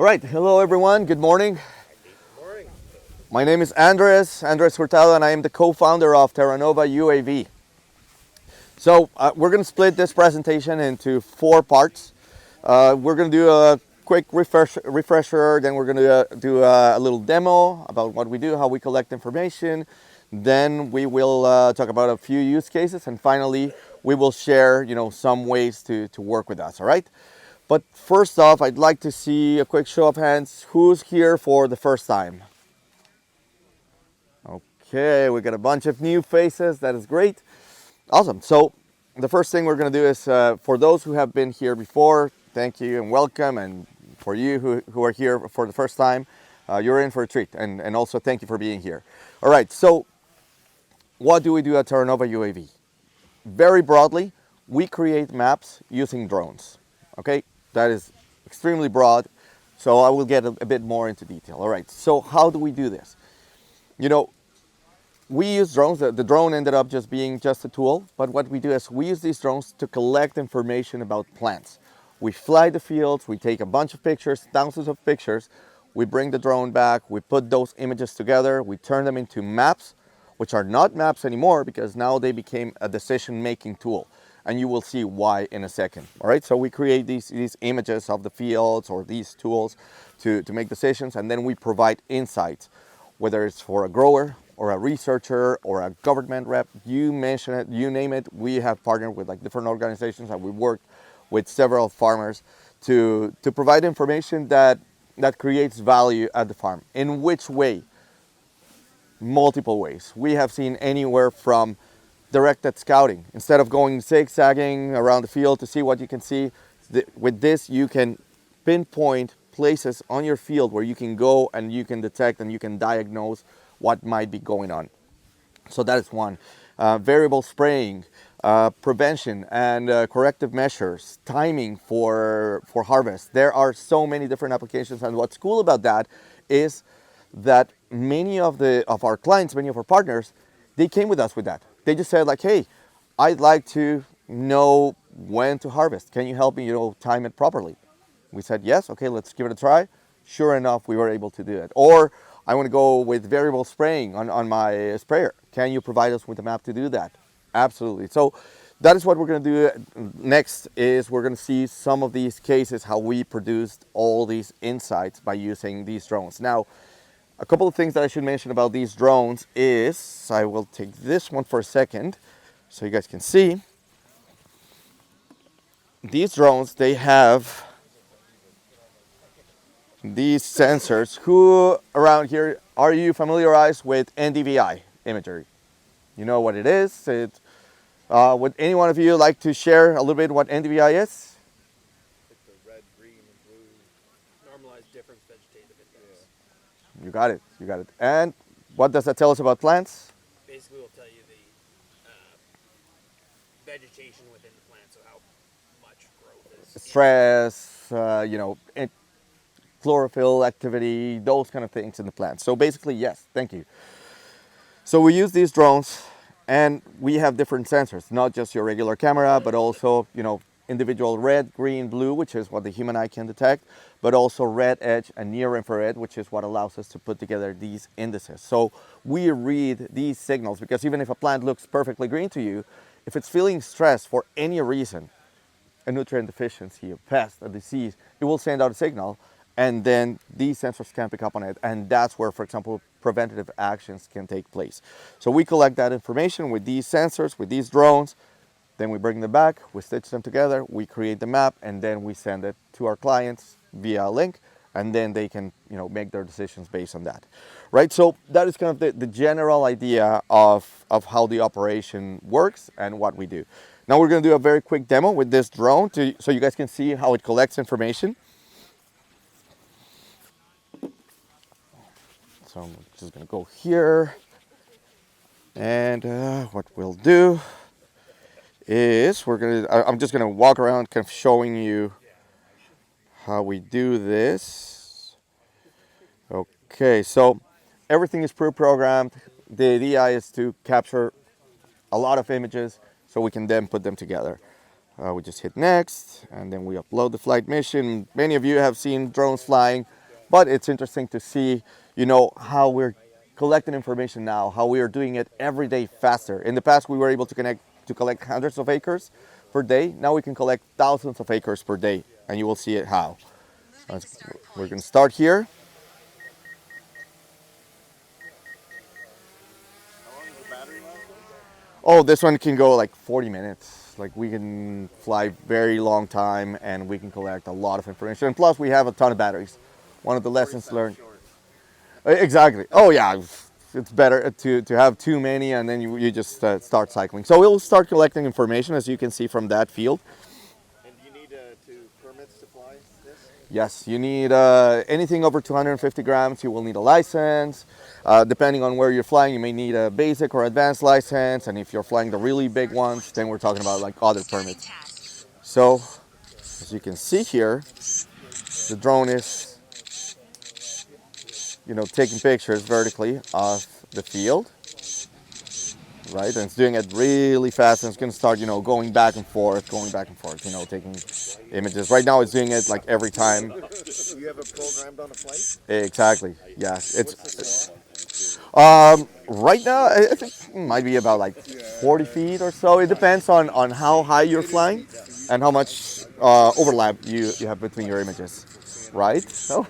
All right, hello everyone, good morning. Good morning. My name is Andres Hurtado, and I am the co-founder of TerraNova UAV. So we're going to split this presentation into 4 parts. We're going to do a quick refresher, then we're going to do a little demo about what we do, how we collect information. Then we will talk about a few use cases, and finally we will share, some ways to work with us, all right? But first off, I'd like to see a quick show of hands. Who's here for the first time? Okay, we got a bunch of new faces. That is great. Awesome. So the first thing we're going to do is for those who have been here before, thank you and welcome. And for you who are here for the first time, you're in for a treat. And also thank you for being here. All right, so what do we do at TerraNova UAV? Very broadly, we create maps using drones. Okay, that is extremely broad. So I will get a bit more into detail. All right, so how do we do this? We use drones. The drone ended up just being just a tool, but what we do is we use these drones to collect information about plants. We fly the fields, we take a bunch of pictures, thousands of pictures, we bring the drone back, we put those images together, we turn them into maps, which are not maps anymore because now they became a decision-making tool. And you will see why in a second. All right, so we create these images of the fields or these tools to make decisions, and then we provide insights, whether it's for a grower or a researcher or a government rep, you mention it, you name it. We have partnered with different organizations, and we worked with several farmers to provide information that creates value at the farm. In which way? Multiple ways. We have seen anywhere from directed scouting. Instead of going zigzagging around the field to see what you can see, with this you can pinpoint places on your field where you can go and you can detect and you can diagnose what might be going on. So that is one. Variable spraying, prevention and corrective measures, timing for harvest. There are so many different applications, and what's cool about that is that many of our clients, many of our partners, they came with us with that. They just said hey, I'd like to know when to harvest. Can you help me, time it properly? We said, yes, okay, let's give it a try. Sure enough, we were able to do it. Or I want to go with variable spraying on my sprayer. Can you provide us with a map to do that? Absolutely. So that is what we're going to do next. Is we're going to see some of these cases, how we produced all these insights by using these drones. Now, a couple of things that I should mention about these drones is, I will take this one for a second so you guys can see. These drones, they have these sensors. Who around here, are you familiarized with NDVI imagery? You know what it is? Would any one of you like to share a little bit what NDVI is? Like the red, green, and blue normalized difference vegetative index. You got it. You got it. And what does that tell us about plants? Basically, will tell you the vegetation within the plant, so how much growth is. Stress, chlorophyll activity, those kind of things in the plant. So basically, yes, thank you. So we use these drones, and we have different sensors, not just your regular camera, but also, individual red, green, blue, which is what the human eye can detect, but also red edge and near infrared, which is what allows us to put together these indices. So we read these signals, because even if a plant looks perfectly green to you, if it's feeling stress for any reason, a nutrient deficiency, a pest, a disease, it will send out a signal, and then these sensors can pick up on it, and that's where, for example, preventative actions can take place. So we collect that information with these sensors, with these drones, then we bring them back, we stitch them together, we create the map, and then we send it to our clients via a link, and then they can make their decisions based on that. Right, so that is kind of the general idea of how the operation works and what we do. Now we're going to do a very quick demo with this drone so you guys can see how it collects information. So I'm just going to go here, and what we'll do is I'm just going to walk around kind of showing you how we do this. Okay, so everything is pre-programmed. The idea is to capture a lot of images so we can then put them together. We just hit next, and then we upload the flight mission. Many of you have seen drones flying, but it's interesting to see, how we're collecting information now, how we are doing it every day faster. In the past, we were able to collect hundreds of acres per day. Now we can collect thousands of acres per day, and you will see it how. We're going to start here. Oh, this one can go like 40 minutes. Like we can fly very long time and we can collect a lot of information. And plus we have a ton of batteries. One of the lessons learned. Exactly. Oh yeah, it's better to have too many and then you just start cycling. So we'll start collecting information as you can see from that field. And do you need permits to fly this? Yes, you need anything over 250 grams, you will need a license. Depending on where you're flying, you may need a basic or advanced license. And if you're flying the really big ones, then we're talking about like other permits. So, as you can see here, the drone is, taking pictures vertically of the field, right? And it's doing it really fast, and it's going to start, going back and forth, taking images. Right now, it's doing it like every time. You have it programmed on a flight? Exactly. Yeah. What's Right now, I think it might be about like 40 feet or so. It depends on how high you're flying and how much overlap you have between your images, right? So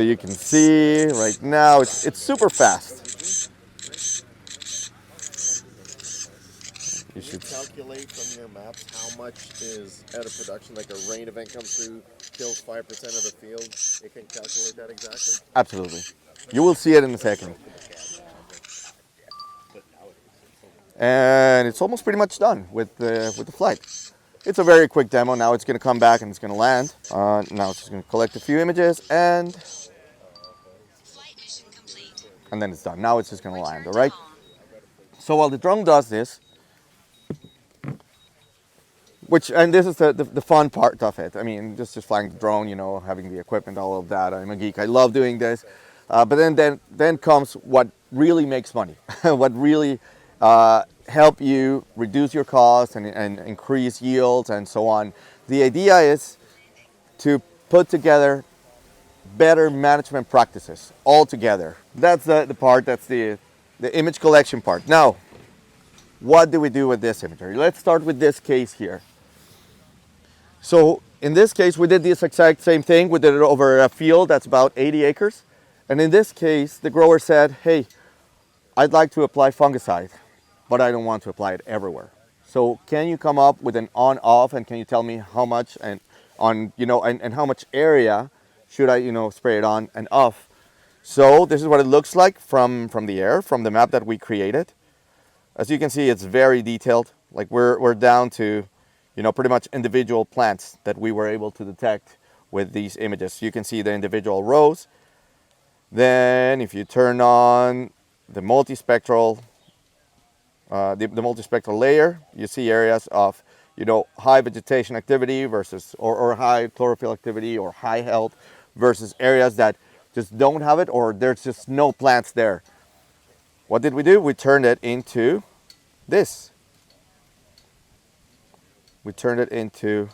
you can see right now it's super fast. You should calculate from your maps how much is out of production, like a rain event comes through, kills 5% of the field. It can calculate that exactly? Absolutely. You will see it in a second. And it's almost pretty much done with the flight. It's a very quick demo. Now it's going to come back and it's going to land. Now it's just going to collect a few images and then it's done. Now it's just going to land, all right? So while the drone does this, and this is the fun part of it. I mean, just flying the drone, having the equipment, all of that. I'm a geek. I love doing this. But then comes what really makes money, what really help you reduce your costs and increase yields and so on. The idea is to put together better management practices all together. That's the part, that's the image collection part. Now, what do we do with this imagery? Let's start with this case here. So in this case, we did this exact same thing. We did it over a field that's about 80 acres. And in this case, the grower said, hey, I'd like to apply fungicide, but I don't want to apply it everywhere. So can you come up with an on-off, and can you tell me how much and how much area should I, spray it on and off? So this is what it looks like from the air, from the map that we created. As you can see, it's very detailed. Like we're down to, pretty much individual plants that we were able to detect with these images. You can see the individual rows. Then if you turn on the multispectral, the multispectral layer, you see areas of, high vegetation activity versus, or high chlorophyll activity or high health versus areas that just don't have it or there's just no plants there. What did we do? We turned it into this. We turned it into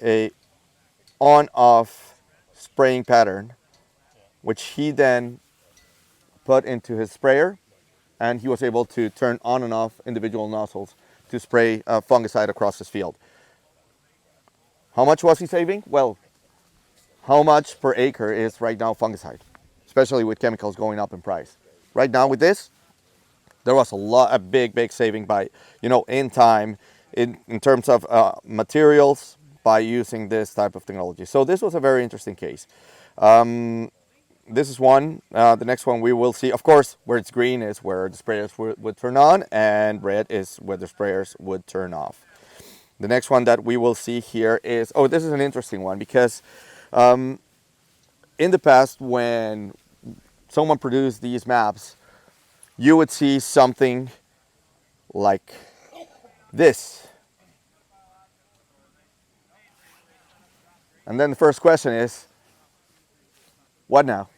a on-off spraying pattern, which he then put into his sprayer, and he was able to turn on and off individual nozzles to spray fungicide across his field. How much was he saving? Well, how much per acre is right now fungicide, especially with chemicals going up in price? Right now with this, there was a big saving by, in time, in terms of materials by using this type of technology. So this was a very interesting case. This is one. The next one we will see, of course, where it's green is where the sprayers would turn on, and red is where the sprayers would turn off. The next one that we will see here is, this is an interesting one because in the past when someone produced these maps, you would see something like this. And then the first question is, what now?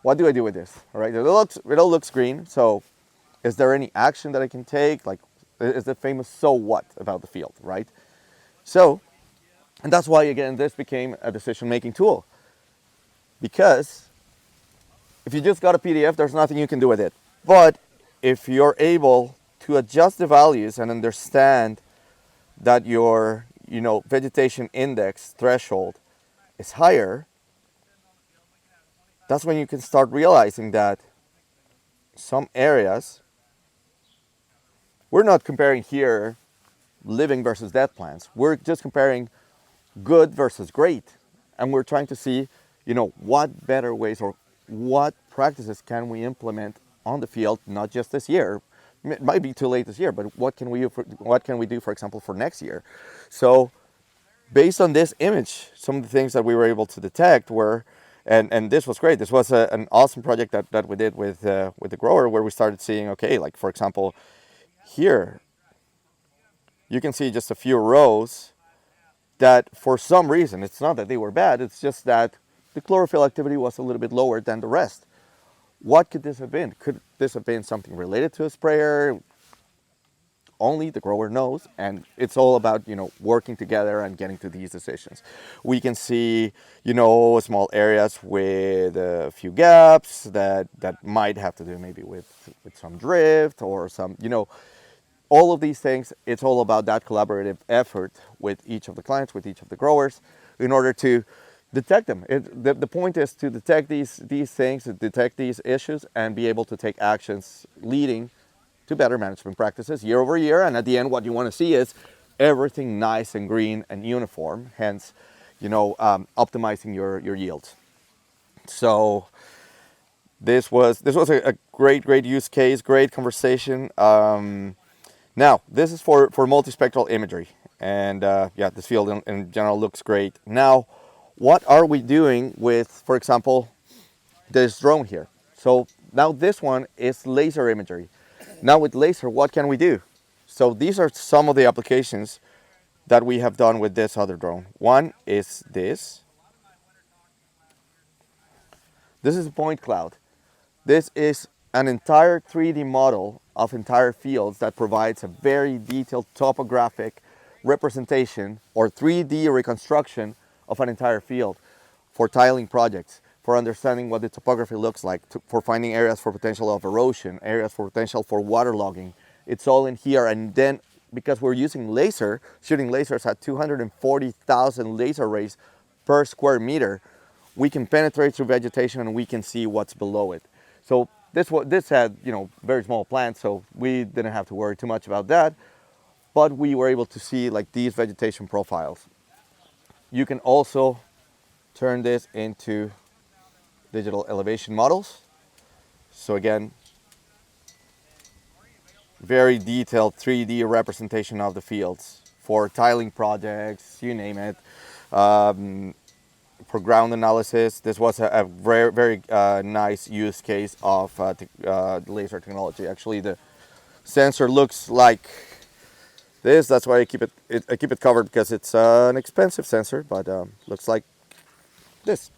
What do I do with this? All right, it all looks green, so Is there any action that I can take? Like, is the famous so what about the field, right? So, and that's why, again, this became a decision-making tool. Because if you just got a PDF, there's nothing you can do with it. But if you're able to adjust the values and understand that your, vegetation index threshold is higher, that's when you can start realizing that some areas, we're not comparing here living versus dead plants. We're just comparing good versus great. And we're trying to see, what better ways or what practices can we implement on the field, not just this year. It might be too late this year, but what can we do, for example, for next year? So based on this image, some of the things that we were able to detect were, and this was great. This was an awesome project that we did with the grower, where we started seeing, okay, like for example, here you can see just a few rows that for some reason, it's not that they were bad, it's just that the chlorophyll activity was a little bit lower than the rest. What could this have been? Could this have been something related to a sprayer? Only the grower knows, and it's all about, working together and getting to these decisions. We can see, small areas with a few gaps that might have to do maybe with some drift or some, all of these things. It's all about that collaborative effort with each of the clients, with each of the growers, in order to detect them. The point is to detect these things, to detect these issues, and be able to take actions leading to better management practices year over year. And at the end, what you want to see is everything nice and green and uniform, hence, optimizing your yields. So this was a great use case, great conversation. Now, this is for multispectral imagery. And yeah, this field in general looks great. Now, what are we doing with, for example, this drone here? So now this one is laser imagery. Now with laser, what can we do? So these are some of the applications that we have done with this other drone. One is this. This is a point cloud. This is an entire 3D model of entire fields that provides a very detailed topographic representation or 3D reconstruction of an entire field for tiling projects, for understanding what the topography looks like, for finding areas for potential of erosion, areas for potential for waterlogging. It's all in here. And then because we're using laser, shooting lasers at 240,000 laser rays per square meter, we can penetrate through vegetation and we can see what's below it. So this had, very small plants, so we didn't have to worry too much about that. But we were able to see like these vegetation profiles. You can also turn this into digital elevation models. So again, very detailed 3D representation of the fields for tiling projects, you name it. For ground analysis, this was a very nice use case of laser technology. Actually, the sensor looks like this. That's why I keep it covered, because it's an expensive sensor, but looks like this.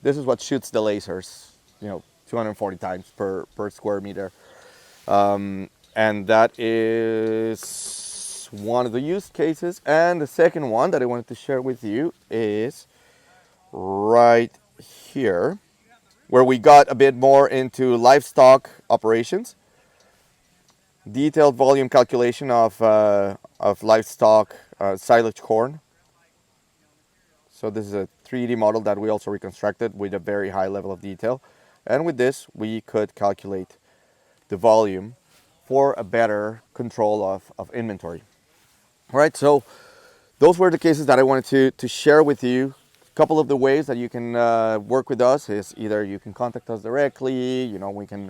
This is what shoots the lasers, 240 times per square meter. And that is one of the use cases. And the second one that I wanted to share with you is right here, where we got a bit more into livestock operations. Detailed volume calculation of livestock silage corn. So this is a 3D model that we also reconstructed with a very high level of detail. And with this, we could calculate the volume for a better control of inventory. All right, so those were the cases that I wanted to share with you. A couple of the ways that you can work with us is either you can contact us directly,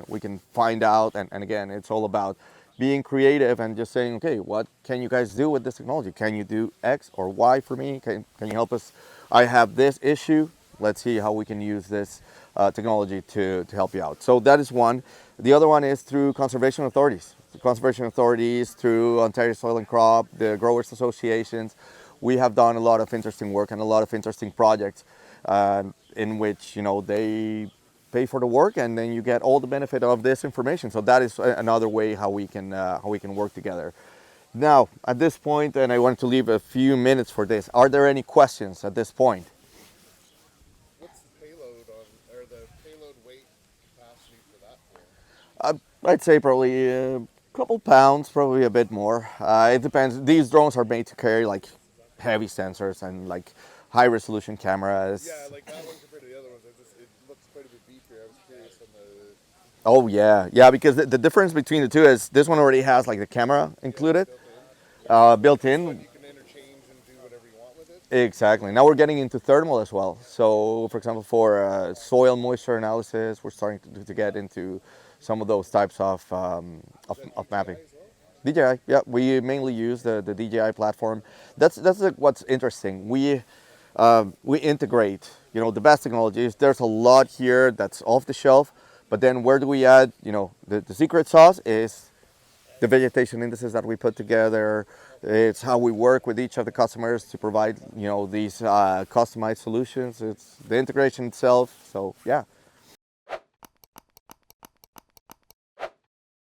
we can find out, and again, it's all about being creative and just saying, okay, what can you guys do with this technology? Can you do X or Y for me? Can you help us? I have this issue. Let's see how we can use this technology to help you out. So that is one. The other one is through conservation authorities. The conservation authorities, through Ontario Soil and Crop, the growers associations. We have done a lot of interesting work and a lot of interesting projects in which, they pay for the work, and then you get all the benefit of this information. So that is another way how we can work together. Now, at this point, and I want to leave a few minutes for this, are there any questions at this point? What's the payload on, or the payload weight capacity for that for? I'd say probably a couple pounds, probably a bit more. It depends. These drones are made to carry like heavy sensors and like high resolution cameras. Yeah, like that one compared to the other ones, it looks quite a bit beefier. I was curious on the Oh yeah, yeah. Because the difference between the two is this one already has like the camera included, built but in. you can interchange and do whatever you want with it. Exactly. Now we're getting into thermal as well. So, for example, for soil moisture analysis, we're starting to get into some of those types of mapping. As well? DJI, yeah, we mainly use the DJI platform. That's like what's interesting. We integrate, the best technologies. There's a lot here that's off the shelf, but then where do we add? The secret sauce is the vegetation indices that we put together. It's how we work with each of the customers to provide, these customized solutions. It's the integration itself. So yeah.